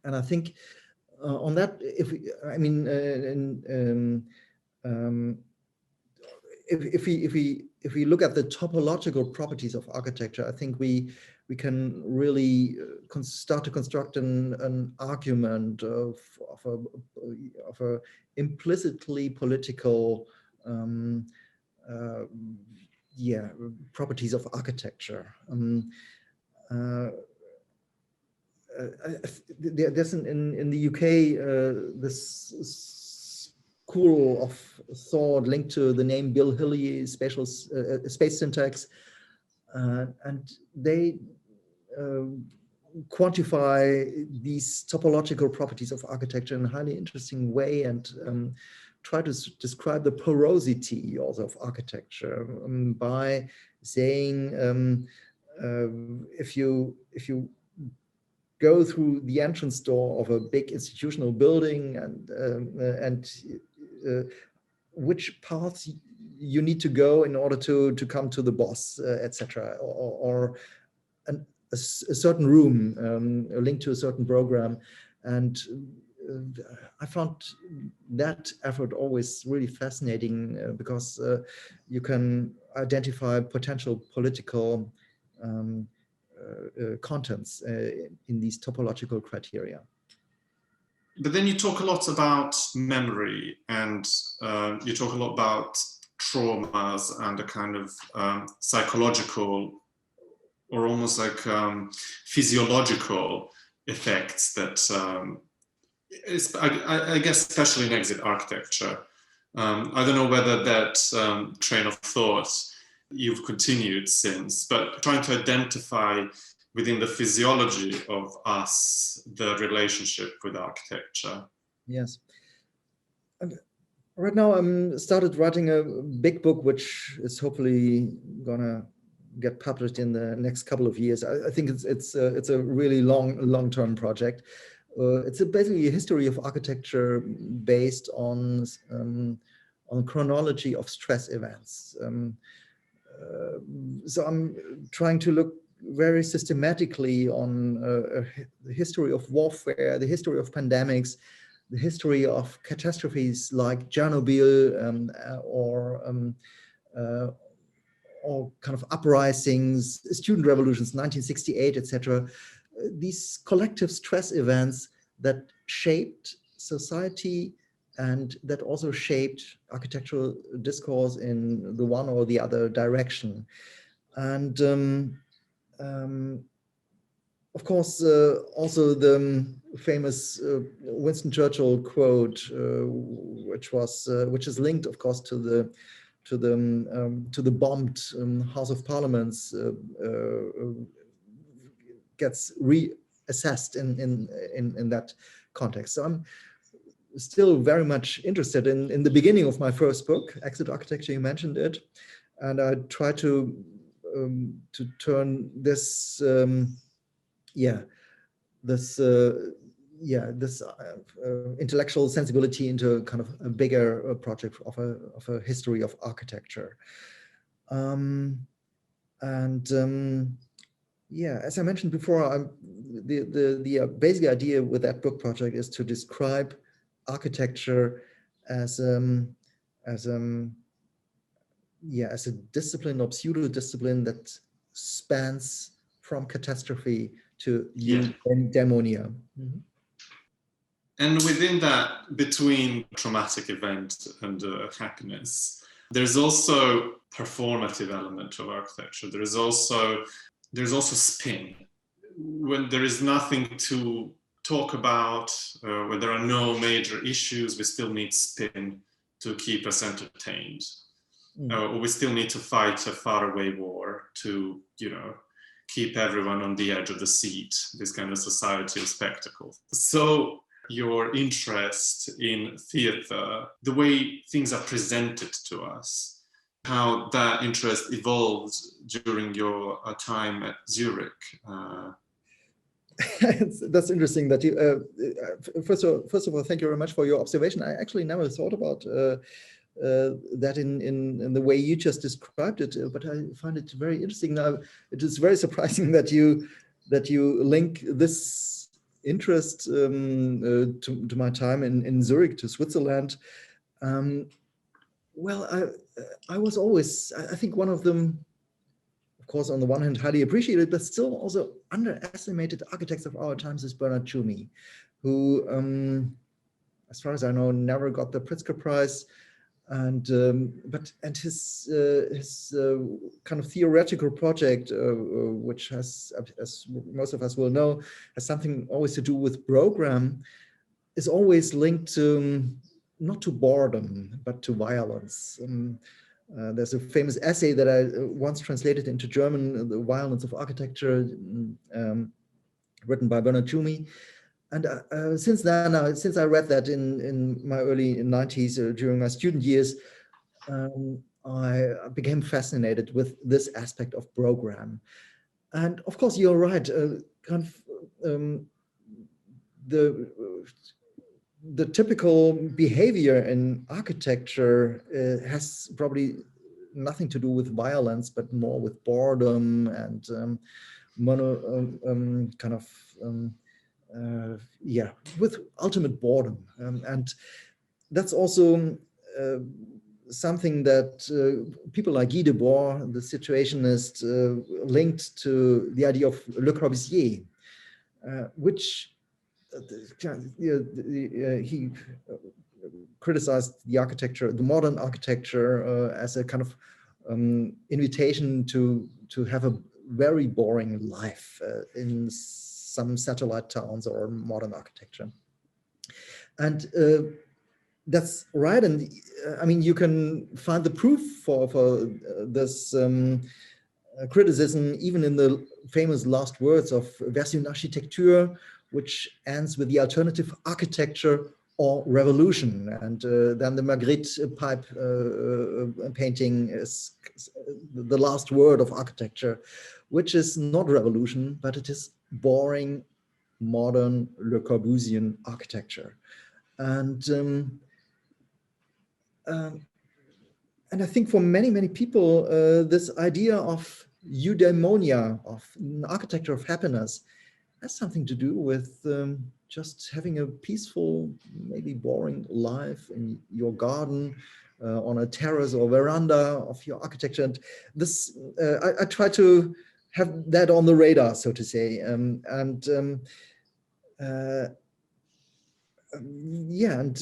And I think on that, if we look at the topological properties of architecture, I think we can really start to construct an argument of a implicitly political properties of architecture. There's in the UK this school of thought linked to the name Bill Hilly, space syntax, and they quantify these topological properties of architecture in a highly interesting way, and try to describe the porosity also of architecture by saying if you go through the entrance door of a big institutional building and which paths you need to go in order to come to the boss, etc., or a certain room linked to a certain program. And I found that effort always really fascinating because you can identify potential political contents in these topological criteria. But then you talk a lot about memory, and you talk a lot about traumas and a kind of psychological or almost like physiological effects that I guess especially in exit architecture. I don't know whether that train of thought you've continued since, but trying to identify within the physiology of us the relationship with architecture. Yes. And right now I'm started writing a big book, which is hopefully gonna get published in the next couple of years. I think it's a really long-term project. It's basically a history of architecture based on chronology of stress events. So I'm trying to look very systematically on the history of warfare, the history of pandemics, the history of catastrophes like Chernobyl or kind of uprisings, student revolutions, 1968, etc. These collective stress events that shaped society and that also shaped architectural discourse in the one or the other direction. And of course, also the famous Winston Churchill quote, which is linked, of course, to the bombed House of Parliaments, gets reassessed in that context. So I'm still very much interested in the beginning of my first book, Exit Architecture. You mentioned it, and I try to turn this intellectual sensibility into kind of a bigger project of a history of architecture. As I mentioned before, the basic idea with that book project is to describe architecture as a discipline or pseudo discipline that spans from catastrophe to eudaimonia. Mm-hmm. And within that, between traumatic event and happiness, there's also performative element of architecture. There's also spin. When there is nothing to talk about, when there are no major issues, we still need spin to keep us entertained. Or we still need to fight a faraway war to, keep everyone on the edge of the seat, this kind of society of spectacle. So your interest in theater, the way things are presented to us, how that interest evolved during your time at Zurich. That's interesting that you, first of all, thank you very much for your observation. I actually never thought about that in the way you just described it, but I find it very interesting. Now, it is very surprising that you link this interest to my time in Zurich, to Switzerland. Well, I was always, I think, one of them, of course, on the one hand, highly appreciated, but still also underestimated architects of our times is Bernard Tschumi, who, as far as I know, never got the Pritzker Prize. And his kind of theoretical project, which has, as most of us will know, has something always to do with program, is always linked to not to boredom but to violence. There's a famous essay that I once translated into German, "The Violence of Architecture," written by Bernard Tschumi. And since then, since I read that in my early 90s, during my student years, I became fascinated with this aspect of program. And of course, you're right. Kind of the typical behavior in architecture has probably nothing to do with violence, but more with boredom and with ultimate boredom. And that's also something that people like Guy Debord, the situationist, linked to the idea of Le Corbusier, which he criticized the architecture, the modern architecture, as a kind of invitation to have a very boring life in some satellite towns or modern architecture. And that's right. And I mean, you can find the proof for this criticism even in the famous last words of Vers une Architektur, which ends with the alternative architecture or revolution. And then the Magritte pipe painting is the last word of architecture, which is not revolution, but it is boring, modern Le Corbusian architecture. And I think for many people, this idea of eudaimonia, of an architecture of happiness, has something to do with just having a peaceful, maybe boring life in your garden, on a terrace or veranda of your architecture. And this, I try to have that on the radar, so to say. Yeah, and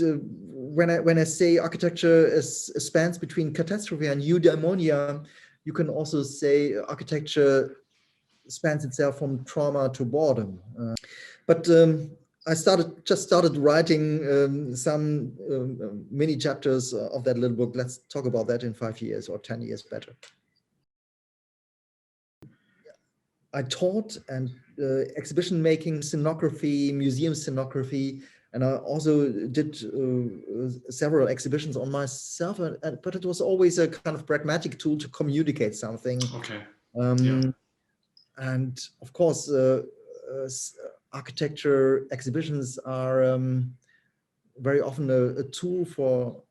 when I say architecture spans between catastrophe and eudaimonia, you can also say architecture spans itself from trauma to boredom. But I just started writing some mini chapters of that little book. Let's talk about that in 5 years or 10 years better. I taught and exhibition making, scenography, museum scenography, and I also did several exhibitions on myself, but it was always a kind of pragmatic tool to communicate something. Okay. And of course, architecture exhibitions are very often a tool for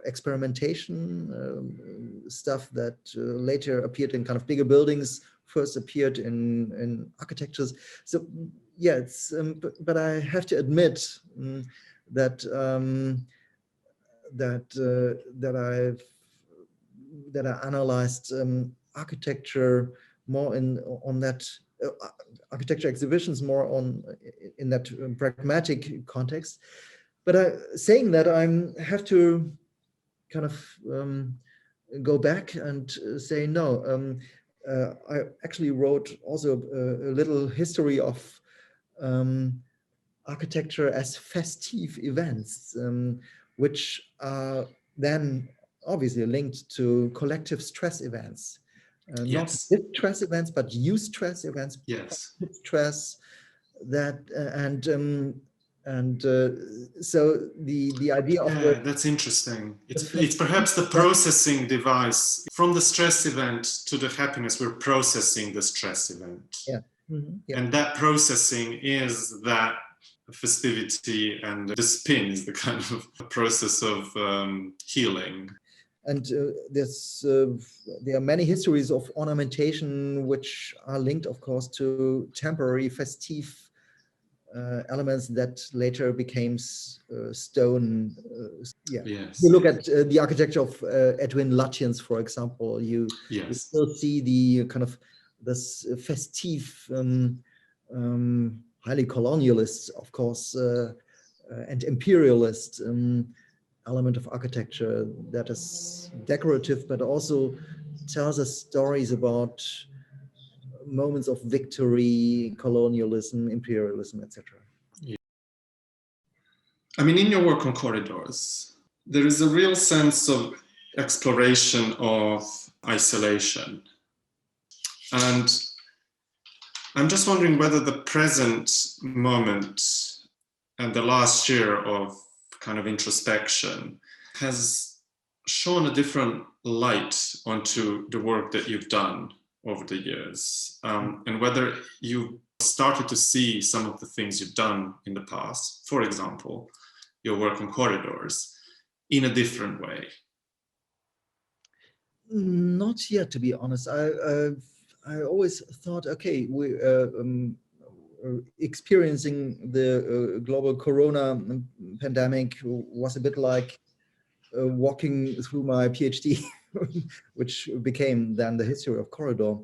experimentation, stuff that later appeared in kind of bigger buildings, first appeared in architectures. So yeah, it's but I have to admit that I analyzed architecture more on that architecture exhibitions more in that pragmatic context. But saying that, I have to kind of go back and say no. I actually wrote also a little history of architecture as festive events, which are then obviously linked to collective stress events. Not stress events, but youth stress events. Yes. Stress that so the idea of that's interesting. It's perhaps the processing device from the stress event to the happiness. We're processing the stress event. Yeah. Mm-hmm. Yeah. And that processing is that festivity, and the spin is the kind of process of healing. And there are many histories of ornamentation which are linked, of course, to temporary festive elements that later became stone. Yes. You look at the architecture of Edwin Lutyens, for example. You still see the kind of this festive, highly colonialist, of course, and imperialist element of architecture that is decorative, but also tells us stories about moments of victory, colonialism, imperialism, etc. Yeah. I mean, in your work on Korridors, there is a real sense of exploration of isolation. And I'm just wondering whether the present moment and the last year of kind of introspection has shone a different light onto the work that you've done over the years, and whether you started to see some of the things you've done in the past, for example, your work on Korridors, in a different way. Not yet, to be honest. I always thought, okay, we experiencing the global corona pandemic was a bit like walking through my PhD, which became then the history of Corridor.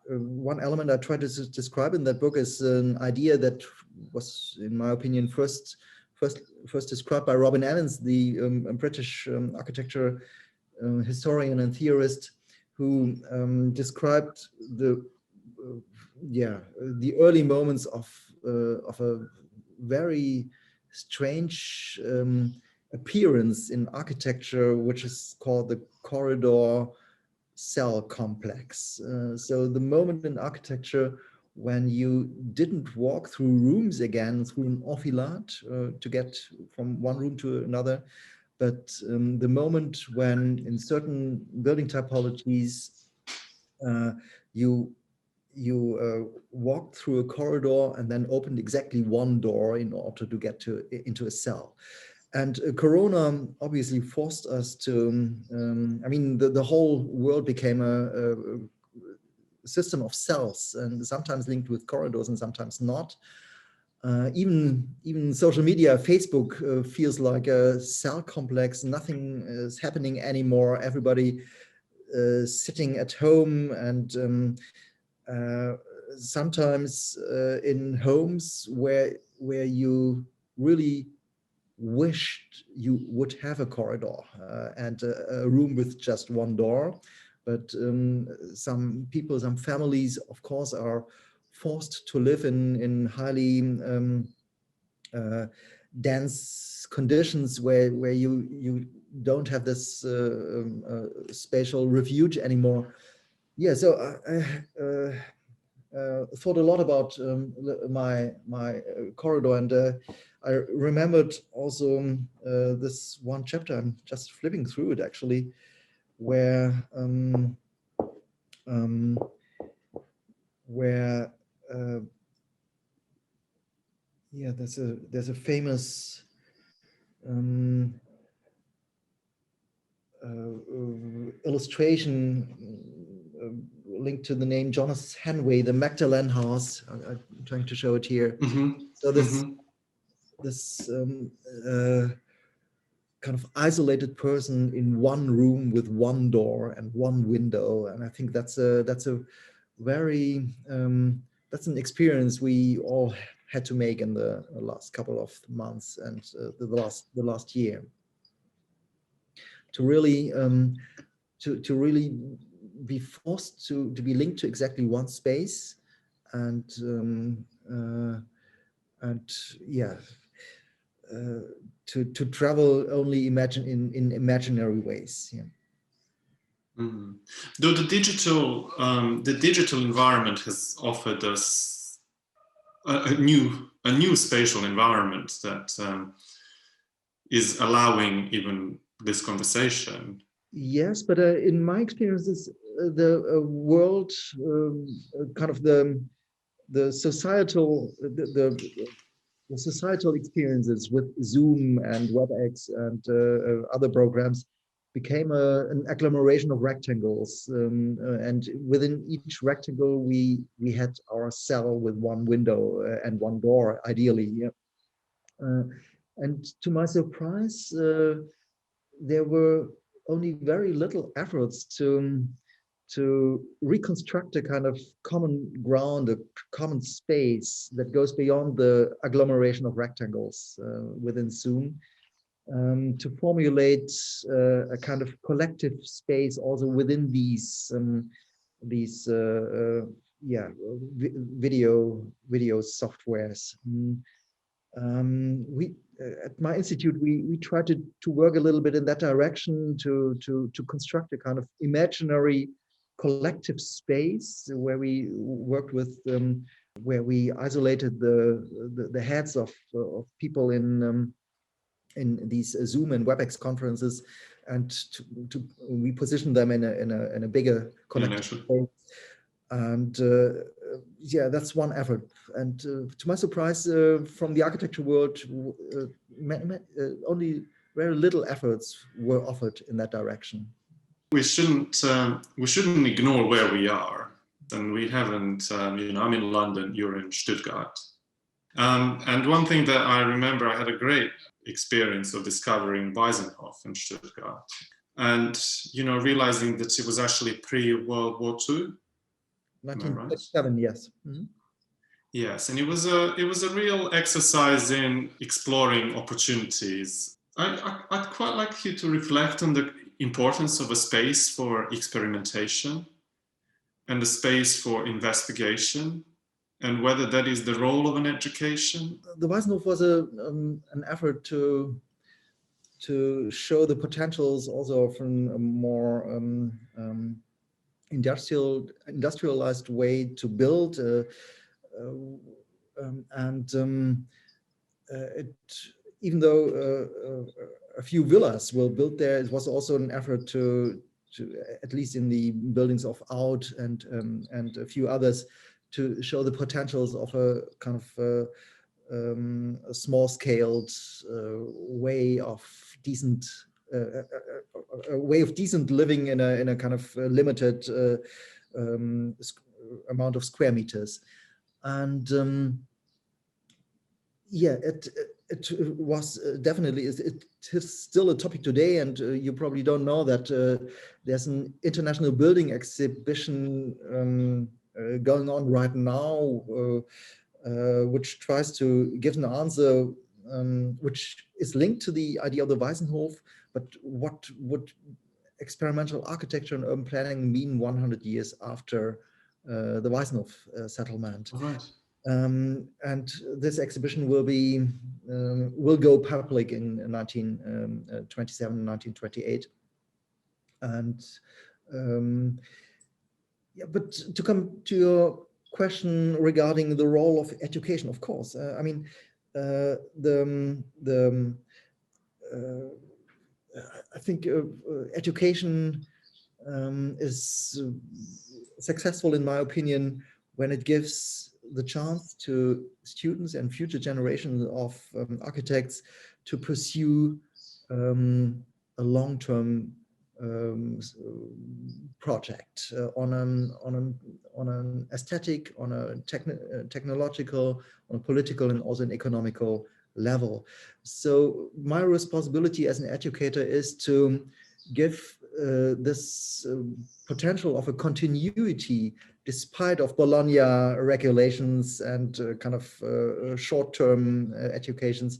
one element I try to describe in that book is an idea that was, in my opinion, first described by Robin Evans, the British architecture historian and theorist, who described the early moments of a very strange appearance in architecture, which is called the corridor cell complex. So the moment in architecture when you didn't walk through rooms again through an enfilade to get from one room to another, but the moment when in certain building typologies you walked through a corridor and then opened exactly one door in order to get into a cell. And Corona obviously forced us to, I mean, the whole world became a system of cells, and sometimes linked with corridors and sometimes not. Even social media, Facebook feels like a cell complex. Nothing is happening anymore. Everybody sitting at home, and sometimes in homes where you really wished you would have a corridor and a room with just one door. But some people, some families, of course, are forced to live in highly dense conditions where you don't have this spatial refuge anymore. Yeah, so I thought a lot about my corridor, and I remembered also this one chapter. I'm just flipping through it actually, where yeah, there's a famous illustration linked to the name Jonas Hanway, the Magdalene House. I'm trying to show it here. So this kind of isolated person in one room with one door and one window, and I think that's a very that's an experience we all had to make in the last couple of months and the last year, to really to really be forced to be linked to exactly one space, and yeah, to travel only in imaginary ways. Yeah. Mm-hmm. Though the digital environment has offered us a new spatial environment that is allowing even this conversation. Yes, but in my experiences, the world, kind of the societal the societal experiences with Zoom and WebEx and other programs became an agglomeration of rectangles, and within each rectangle we had our cell with one window and one door, ideally. Yeah. And to my surprise, there were only very little efforts to reconstruct a kind of common ground, a common space that goes beyond the agglomeration of rectangles within Zoom, to formulate a kind of collective space also within these video softwares. We at my institute we tried to work a little bit in that direction, to construct a kind of imaginary collective space where we worked with where we isolated the heads of people in these Zoom and WebEx conferences, and we positioned them in a bigger collective space. And yeah, that's one effort. And to my surprise, from the architecture world, only very little efforts were offered in that direction. We shouldn't ignore where we are, and we haven't. I'm in London. You're in Stuttgart. And one thing that I remember, I had a great experience of discovering Weisenhof in Stuttgart, and realizing that it was actually pre-World War II. 1937, yes. Mm-hmm. Yes, and it was a real exercise in exploring opportunities. I'd quite like you to reflect on the importance of a space for experimentation and a space for investigation, and whether that is the role of an education. The Weisenhof was an effort to show the potentials also of a more industrialized way to build, even though a few villas were built there, it was also an effort to at least in the buildings of Out and a few others, to show the potentials of a kind of a small-scaled way of decent living in a kind of limited amount of square meters. And yeah, it was definitely, it is still a topic today, and you probably don't know that there's an international building exhibition going on right now, which tries to give an answer which is linked to the idea of the Weisenhof, but what would experimental architecture and urban planning mean 100 years after the Weisenhof settlement? Right. And this exhibition will go public in 1927, 1928. And yeah, but to come to your question regarding the role of education, of course, I mean, I think education is successful, in my opinion, when it gives the chance to students and future generations of architects to pursue a long-term project on an aesthetic, on a technological, on a political, and also an economical level. So my responsibility as an educator is to give this potential of a continuity despite of Bologna regulations and kind of short-term educations,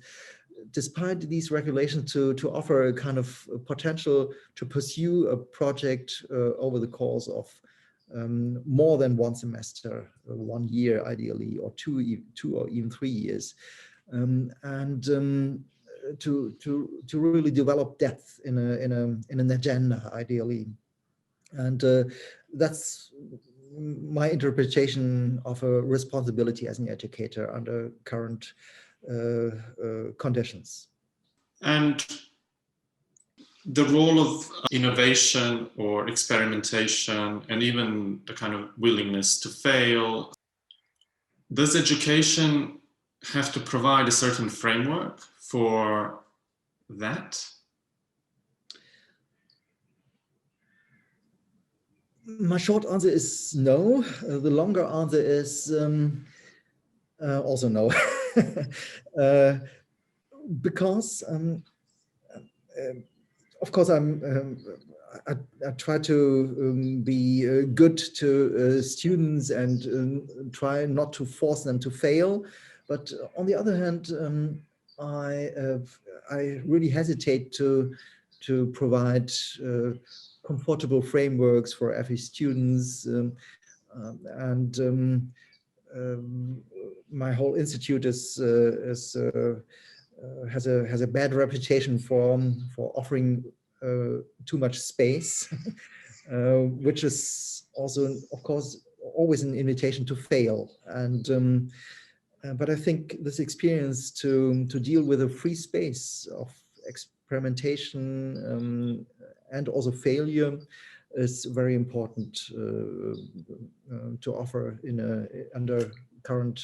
despite these regulations, to offer a kind of potential to pursue a project over the course of more than one semester, 1 year ideally, or two or even 3 years, and to really develop depth in an agenda ideally, and that's my interpretation of a responsibility as an educator under current conditions. And the role of innovation or experimentation, and even the kind of willingness to fail, does education have to provide a certain framework for that? My short answer is no. The longer answer is also no. Because of course I try to be good to students and try not to force them to fail, but on the other hand, I really hesitate to provide comfortable frameworks for every students, and my whole institute has a bad reputation for offering too much space, which is also, of course, always an invitation to fail. And but I think this experience to deal with a free space of experimentation and also failure is very important to offer under current